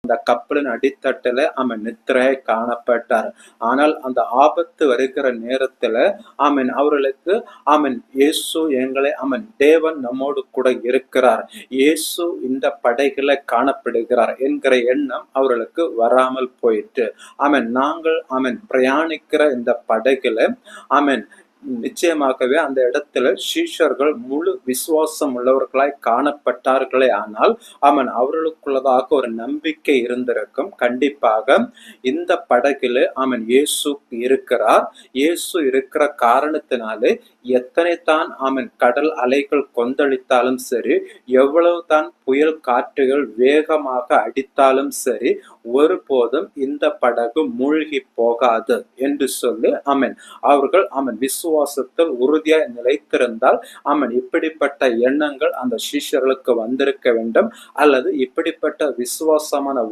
அந்த கப்பலின் அடித்தட்டுல நித்திரையாய் காணப்பட்டார். ஆனால் அந்த ஆபத்து வருகிற நேரத்துல அவர்களுக்கு இயேசு எங்களை தேவன் நம்மோடு கூட இருக்கிறார், இயேசு இந்த படகுல காணப்படுகிறார் என்கிற எண்ணம் அவர்களுக்கு வராமல் போயிற்று. நாங்கள் பிரயாணிக்கிற இந்த படகுல நிச்சயமாகவே அந்த இடத்துல சீஷர்கள் முழு விசுவாசம் உள்ளவர்களாய் காணப்பட்டார்களே. ஆனால் அவர்களுக்குள்ளதாக ஒரு நம்பிக்கை இருந்திருக்கும். கண்டிப்பாக இந்த படகில் இயேசு இருக்கிறார், இயேசு இருக்கிற காரணத்தினாலே எத்தனை தான் கடல் அலைகள் கொந்தளித்தாலும் சரி, எவ்வளவு தான் புயல் காற்றுகள் வேகமாக அடித்தாலும் சரி, ஒருபோதும் இந்த படகு மூழ்கி போகாது என்று சொல்லி அவர்கள் விசுவாசத்தில் உறுதியாய் நிலைத்திருந்தால் இப்படிப்பட்ட எண்ணங்கள் அந்த சீஷர்களுக்கு வந்திருக்க வேண்டும், அல்லது இப்படிப்பட்ட விசுவாசமான